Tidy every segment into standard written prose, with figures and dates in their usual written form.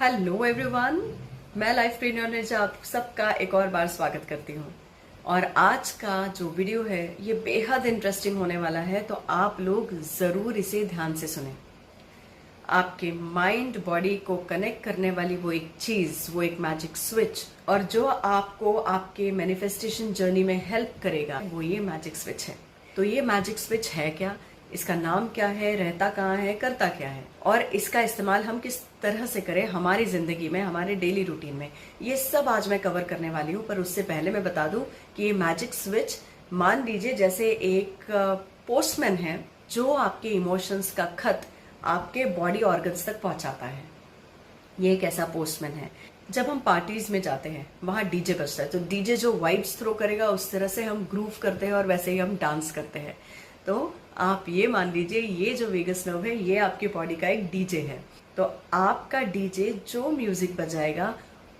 Hello everyone, मैं life trainer ने आप सबका एक और बार स्वागत करती हूँ। और आज का जो वीडियो है ये बेहद इंटरेस्टिंग होने वाला है, तो आप लोग जरूर इसे ध्यान से सुने। आपके माइंड बॉडी को कनेक्ट करने वाली वो एक चीज, वो एक मैजिक स्विच, और जो आपको आपके मैनिफेस्टेशन जर्नी में हेल्प करेगा, वो ये मैजिक स्विच है। तो ये मैजिक स्विच है क्या, इसका नाम क्या है, रहता कहाँ है, करता क्या है, और इसका इस्तेमाल हम किस तरह से करें हमारी जिंदगी में, हमारे डेली रूटीन में, ये सब आज मैं कवर करने वाली हूँ। पर उससे पहले मैं बता दूं कि ये मैजिक स्विच, मान लीजिए जैसे एक पोस्टमैन है जो आपके इमोशंस का खत आपके बॉडी ऑर्गन्स तक पहुंचाता है। ये एक ऐसा पोस्टमैन है। जब हम पार्टीज में जाते हैं वहां डीजे बजता है, तो डीजे जो वाइब्स थ्रो करेगा उस तरह से हम ग्रूव करते हैं और वैसे ही हम डांस करते हैं। तो आप ये मान लीजिए ये जो वेगस नर्व है ये आपकी बॉडी का एक डीजे है। तो आपका डीजे जो म्यूजिक बजाएगा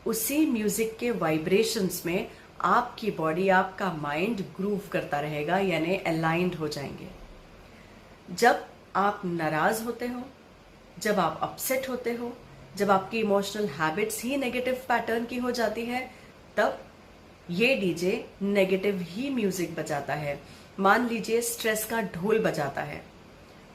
उसी म्यूजिक के वाइब्रेशंस में आपकी बॉडी, आपका माइंड ग्रूव करता रहेगा, यानी अलाइंड हो जाएंगे। जब आप नाराज होते हो, जब आप अपसेट होते हो, जब आपकी इमोशनल हैबिट्स ही नेगेटिव पैटर्न की हो जाती है, तब ये डीजे नेगेटिव ही म्यूजिक बजाता है। मान लीजिए स्ट्रेस का ढोल बजाता है,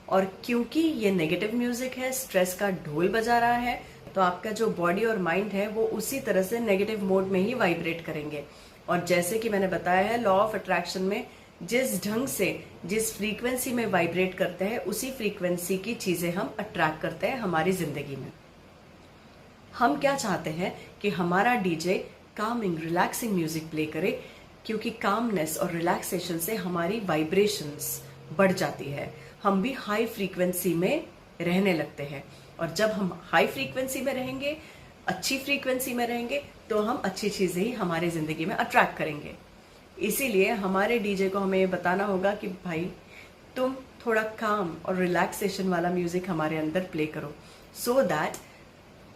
और क्योंकि ये नेगेटिव म्यूजिक है, स्ट्रेस का ढोल बजा रहा है, तो आपका जो बॉडी और माइंड है वो उसी तरह से नेगेटिव मोड में ही वाइब्रेट करेंगे। और जैसे कि मैंने बताया है, लॉ ऑफ अट्रैक्शन में जिस ढंग से, जिस फ्रीक्वेंसी में वाइब्रेट करते हैं, उसी फ्रीक्वेंसी की चीजें हम अट्रैक्ट करते हैं हमारी जिंदगी में। हम क्या चाहते हैं कि हमारा DJ Kameng, relaxing music play करे, क्योंकि कामनेस और रिलैक्सेशन से हमारी वाइब्रेशंस बढ़ जाती है, हम भी हाई फ्रीक्वेंसी में रहने लगते हैं। और जब हम हाई फ्रीक्वेंसी में रहेंगे, अच्छी फ्रीक्वेंसी में रहेंगे, तो हम अच्छी चीजें ही हमारी जिंदगी में अट्रैक्ट करेंगे। इसीलिए हमारे डीजे को हमें ये बताना होगा कि भाई तुम थोड़ा काम और रिलैक्सेशन वाला म्यूजिक हमारे अंदर प्ले करो, सो दैट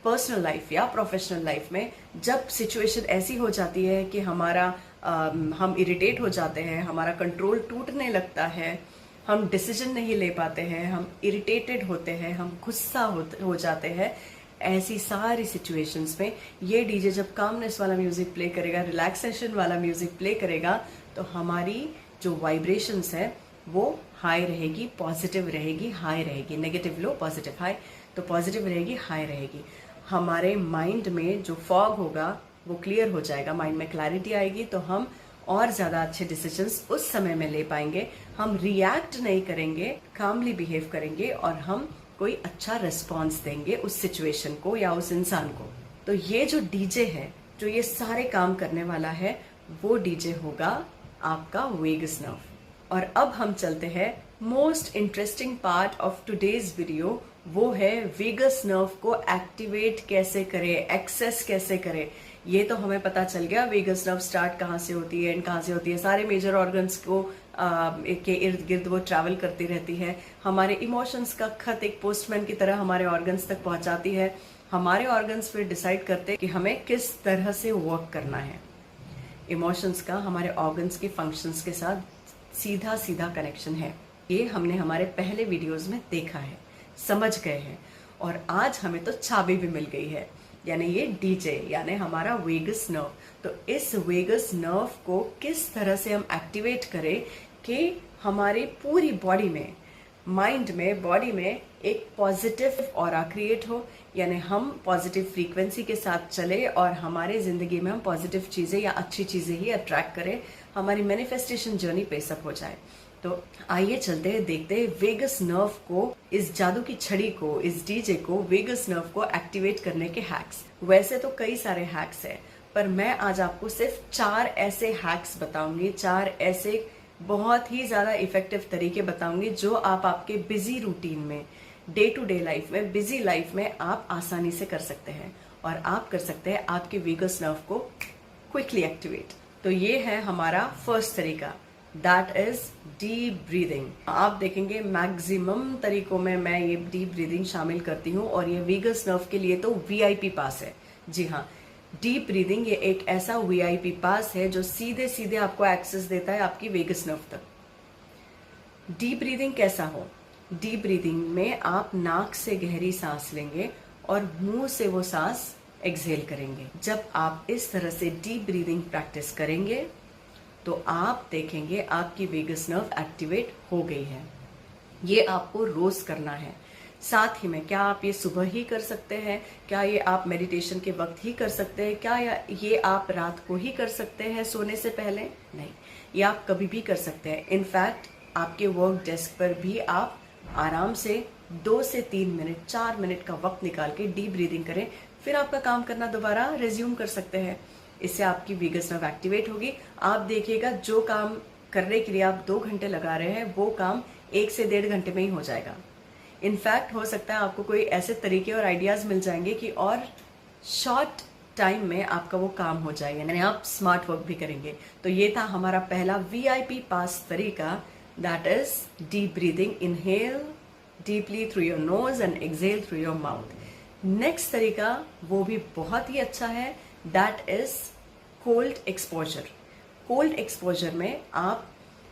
पर्सनल लाइफ या प्रोफेशनल लाइफ में जब सिचुएशन ऐसी हो जाती है कि हम इरिटेट हो जाते हैं, हमारा कंट्रोल टूटने लगता है, हम डिसीजन नहीं ले पाते हैं, हम इरिटेटेड होते हैं, हम गुस्सा हो जाते हैं, ऐसी सारी सिचुएशंस में ये डीजे जब कामनेस वाला म्यूजिक प्ले करेगा, रिलैक्सेशन वाला म्यूजिक प्ले करेगा, तो हमारी जो वाइब्रेशंस है वो हाई रहेगी, पॉजिटिव रहेगी, हाई रहेगी। नेगेटिव लो, पॉजिटिव हाई, तो पॉजिटिव रहेगी, हाई रहेगी। हमारे माइंड में जो फॉग होगा वो क्लियर हो जाएगा, माइंड में क्लैरिटी आएगी, तो हम और ज्यादा अच्छे डिसीजंस उस समय में ले पाएंगे। हम रिएक्ट नहीं करेंगे, कामली बिहेव करेंगे, और हम कोई अच्छा रिस्पॉन्स देंगे उस सिचुएशन को या उस इंसान को। तो ये जो डीजे है, जो ये सारे काम करने वाला है, वो डीजे होगा आपका वेगस नर्व। और अब हम चलते हैं most interesting part of today's video, वो है वेगस नर्व को एक्टिवेट कैसे करें, एक्सेस कैसे करें। ये तो हमें पता चल गया वेगस नर्व स्टार्ट कहाँ से होती है, एंड कहाँ से होती है। सारे मेजर ऑर्गन्स को के इर्द गिर्द वो ट्रैवल करती रहती है। हमारे इमोशंस का खत एक पोस्टमैन की तरह हमारे ऑर्गन्स तक पहुंचाती है। हमारे ऑर्गन्स फिर डिसाइड करते हैं कि हमें किस तरह से वर्क करना है। इमोशंस का हमारे ऑर्गन्स के फंक्शंस के साथ सीधा सीधा कनेक्शन है। ये हमने हमारे पहले वीडियोस में देखा है, समझ गए हैं, और आज हमें तो चाबी भी मिल गई है, यानी ये डीजे, यानी हमारा वेगस नर्व। तो इस वेगस नर्व को किस तरह से हम एक्टिवेट करें कि हमारी पूरी बॉडी में, माइंड में, बॉडी में एक पॉजिटिव ऑरा क्रिएट हो, यानी हम पॉजिटिव फ्रीक्वेंसी के साथ चले और हमारे जिंदगी में हम पॉजिटिव चीजें या अच्छी चीजें ही अट्रैक्ट करें, हमारी मैनिफेस्टेशन जर्नी पेसअप हो जाए। तो आइए चलते हैं, देखते हैं वेगस नर्व को, इस जादू की छड़ी को, इस डीजे को, वेगस नर्व को एक्टिवेट करने के हैक्स। वैसे तो कई सारे हैक्स हैं, पर मैं आज आपको सिर्फ 4 ऐसे हैक्स बताऊंगी, 4 ऐसे बहुत ही ज्यादा इफेक्टिव तरीके बताऊंगी जो आप आपके बिजी रूटीन में, डे टू डे लाइफ में, बिजी लाइफ में आप आसानी से कर सकते हैं, और आप कर सकते हैं आपके वेगस नर्व को क्विकली एक्टिवेट। तो ये है हमारा फर्स्ट तरीका, दैट इज डीप ब्रीदिंग। आप देखेंगे मैक्सिमम तरीकों में मैं ये डीप ब्रीदिंग शामिल करती हूँ, और ये वेगस नर्व के लिए तो वीआईपी पास है। जी हाँ, डीप ब्रीदिंग ये एक ऐसा वीआईपी पास है जो सीधे सीधे आपको एक्सेस देता है आपकी वेगस नर्व तक। डीप ब्रीदिंग कैसा हो? डीप ब्रीदिंग में आप नाक से गहरी सांस लेंगे और मुंह से वो सांस एक्सहेल करेंगे। जब आप इस तरह से डीप ब्रीदिंग प्रैक्टिस करेंगे तो आप देखेंगे आपकी वेगस नर्व एक्टिवेट हो गई है। ये आपको रोज करना है। साथ ही में क्या आप ये सुबह ही कर सकते हैं? क्या ये आप मेडिटेशन के वक्त ही कर सकते हैं? क्या ये आप रात को ही कर सकते हैं सोने से पहले? नहीं, ये आप कभी भी कर सकते हैं। इनफैक्ट आपके वर्क डेस्क पर भी आप आराम से 2 से 3 मिनट 4 मिनट का वक्त निकाल के डीप ब्रीदिंग करें, फिर आपका काम करना दोबारा रिज्यूम कर सकते हैं। इससे आपकी वेगस नर्व एक्टिवेट होगी। आप देखिएगा जो काम करने के लिए आप 2 घंटे लगा रहे हैं वो काम 1 से 1.5 घंटे में ही हो जाएगा। इनफैक्ट हो सकता है आपको कोई ऐसे तरीके और आइडियाज मिल जाएंगे कि और शॉर्ट टाइम में आपका वो काम हो जाएगा, यानी आप स्मार्ट वर्क भी करेंगे। तो ये था हमारा पहला VIP पास तरीका, that is deep breathing. Inhale deeply through your nose and exhale through your mouth. Next तरीका वो भी बहुत ही अच्छा है, that is cold exposure. Cold exposure में आप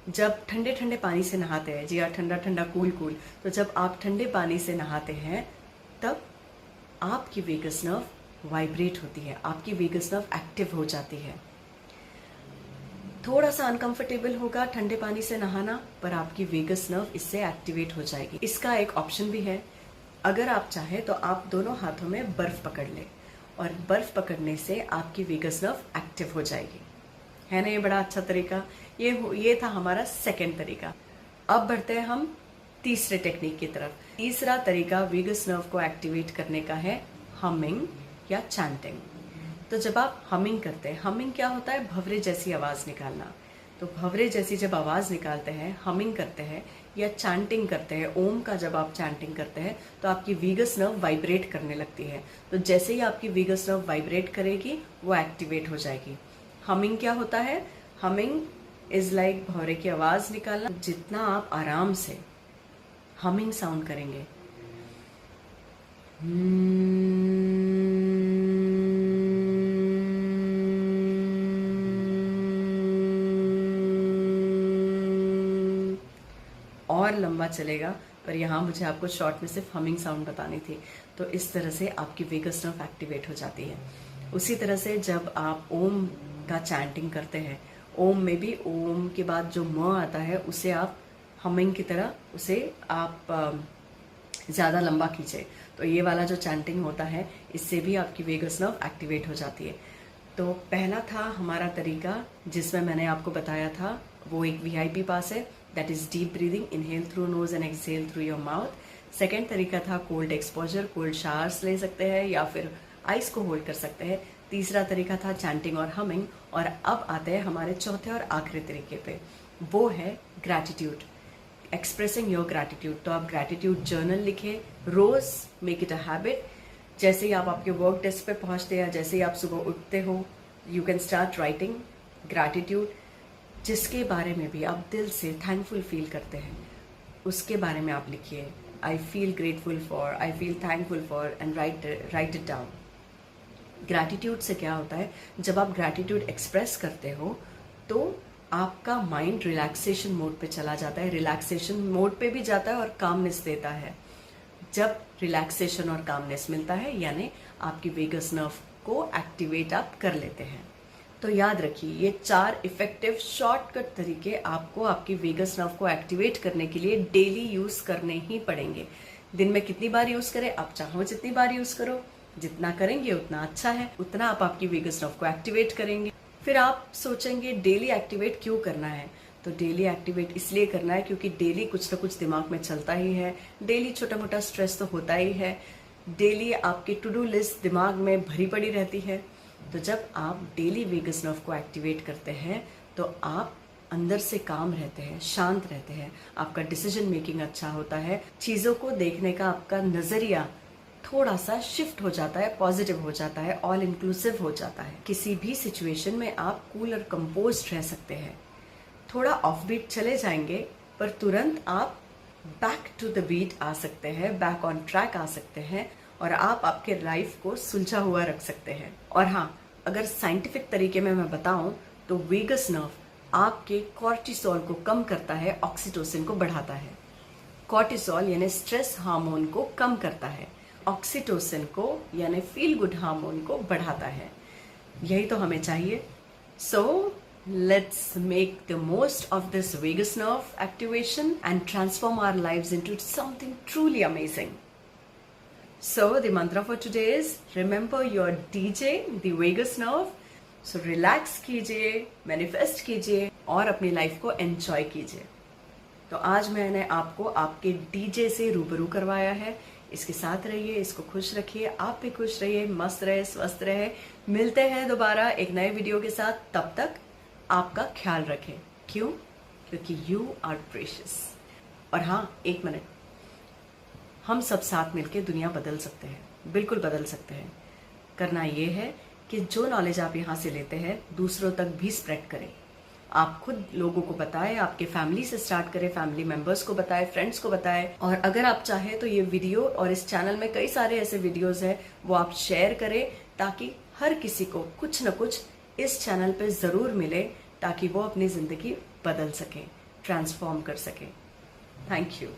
जब ठंडे ठंडे पानी से नहाते हैं, जी हाँ, ठंडा ठंडा कूल कूल, तो जब आप ठंडे पानी से नहाते हैं तब आपकी वेगस नर्व वाइब्रेट होती है, आपकी वेगस नर्व एक्टिव हो जाती है। थोड़ा सा अनकंफर्टेबल होगा ठंडे पानी से नहाना, पर आपकी वेगस नर्व इससे एक्टिवेट हो जाएगी। इसका एक ऑप्शन भी है, अगर आप चाहें तो आप दोनों हाथों में बर्फ पकड़ लें और बर्फ पकड़ने से आपकी वेगस नर्व एक्टिव हो जाएगी। है ना ये बड़ा अच्छा तरीका। ये था हमारा सेकंड तरीका। अब बढ़ते हैं हम तीसरे टेक्निक की तरफ। तीसरा तरीका वेगस नर्व को एक्टिवेट करने का है हमिंग या चैंटिंग। तो जब आप हमिंग करते हैं, हमिंग क्या होता है? भंवरे जैसी आवाज निकालना। तो भंवरे जैसी जब आवाज निकालते हैं, हमिंग करते हैं या चैंटिंग करते हैं, ओम का जब आप चैंटिंग करते हैं तो आपकी वेगस नर्व वाइब्रेट करने लगती है। तो जैसे ही आपकी वेगस नर्व वाइब्रेट करेगी वो एक्टिवेट हो जाएगी। हमिंग क्या होता है? हमिंग इज लाइक भौरे की आवाज निकालना। जितना आप आराम से हमिंग साउंड करेंगे, और लंबा चलेगा, पर यहाँ मुझे आपको शॉर्ट में सिर्फ हमिंग साउंड बतानी थी। तो इस तरह से आपकी वेगस नर्व एक्टिवेट हो जाती है। उसी तरह से जब आप ओम का चैंटिंग करते हैं, ओम में भी ओम के बाद जो म आता है उसे आप हमिंग की तरह उसे आप ज़्यादा लंबा खींचे, तो ये वाला जो चैंटिंग होता है इससे भी आपकी वेगस नर्व एक्टिवेट हो जाती है। तो पहला था हमारा तरीका जिसमें मैंने आपको बताया था, वो एक VIP पास है, that is deep breathing, inhale through nose and exhale through your mouth. Second तरीका था कोल्ड एक्सपोजर, कोल्ड शावर्स ले सकते हैं या फिर आइस को होल्ड कर सकते हैं। तीसरा तरीका था चैंटिंग और हमिंग। और अब आते हैं हमारे चौथे और आखिरी तरीके पे, वो है ग्रैटिट्यूड, एक्सप्रेसिंग योर ग्रैटिट्यूड। तो आप ग्रैटिट्यूड जर्नल लिखें रोज, मेक इट अ हैबिट। जैसे ही आप आपके वर्क डेस्क पे पहुंचते हैं, जैसे ही आप सुबह उठते हो, you can start writing gratitude. जिसके बारे में भी आप दिल से थैंकफुल फील करते हैं उसके बारे में आप लिखिए। I feel grateful for, I feel thankful for, and right it down. Gratitude से क्या होता है, जब आप ग्रैटिट्यूड एक्सप्रेस करते हो तो आपका माइंड रिलैक्सेशन मोड पे चला जाता है, रिलैक्सेशन मोड पे भी जाता है और कामनेस देता है। जब रिलैक्सेशन और कामनेस मिलता है यानी आपकी वेगस नर्व को एक्टिवेट आप कर लेते हैं। तो याद रखिए ये 4 इफेक्टिव शॉर्टकट तरीके आपको आपकी वेगस नर्व को एक्टिवेट करने के लिए डेली यूज करने ही पड़ेंगे। दिन में कितनी बार यूज करें, आप चाहो जितनी बार यूज करो, जितना करेंगे उतना अच्छा है, उतना आप आपकी वेगस नर्व को एक्टिवेट करेंगे। फिर आप सोचेंगे डेली एक्टिवेट क्यों करना है, तो डेली एक्टिवेट इसलिए करना है क्योंकि डेली कुछ ना कुछ दिमाग में चलता ही है, डेली छोटा मोटा स्ट्रेस तो होता ही है, डेली आपकी टू डू लिस्ट दिमाग में भरी पड़ी रहती है। तो जब आप डेली वेगस नर्व को एक्टिवेट करते हैं तो आप अंदर से काम रहते हैं, शांत रहते हैं, आपका डिसीजन मेकिंग अच्छा होता है, चीज़ों को देखने का आपका नज़रिया थोड़ा सा शिफ्ट हो जाता है, पॉजिटिव हो जाता है, ऑल इंक्लूसिव हो जाता है। किसी भी सिचुएशन में आप कूल और कंपोज्ड रह सकते हैं। थोड़ा ऑफ बीट चले जाएंगे पर तुरंत आप बैक टू द बीट आ सकते हैं, बैक ऑन ट्रैक आ सकते हैं और आप आपके लाइफ को सुलझा हुआ रख सकते हैं। और हाँ, अगर साइंटिफिक तरीके में मैं बताऊं तो वेगस नर्व आपके कॉर्टिसोल को कम करता है, ऑक्सीटोसिन को बढ़ाता है। कॉर्टिसोल यानी स्ट्रेस हार्मोन को कम करता है ऑक्सीटोसिन को यानी फील गुड हार्मोन को बढ़ाता है। यही तो हमें चाहिए। सो let's make the most of this vagus nerve activation and transform our lives into something truly amazing. So the mantra for today is remember your DJ, the vagus nerve. So relax कीजिए, manifest कीजिए और अपनी life को enjoy कीजिए। तो आज मैंने आपको आपके डीजे से रूबरू करवाया है। इसके साथ रहिए, इसको खुश रखिए, आप भी खुश रहिए, मस्त रहे, स्वस्थ रहे। मिलते हैं दोबारा एक नए वीडियो के साथ। तब तक आपका ख्याल रखें। क्यों? क्योंकि यू आर प्रेशियस। और हाँ, एक मिनट, हम सब साथ मिलकर दुनिया बदल सकते हैं, बिल्कुल बदल सकते हैं। करना ये है कि जो नॉलेज आप यहाँ से लेते हैं दूसरों तक भी स्प्रेड करें। आप खुद लोगों को बताएं, आपके फैमिली से स्टार्ट करें, फैमिली मेंबर्स को बताएं, फ्रेंड्स को बताएं। और अगर आप चाहें तो ये वीडियो और इस चैनल में कई सारे ऐसे वीडियोस हैं, वो आप शेयर करें ताकि हर किसी को कुछ न कुछ इस चैनल पे जरूर मिले, ताकि वो अपनी जिंदगी बदल सके, ट्रांसफॉर्म कर सके। Thank you.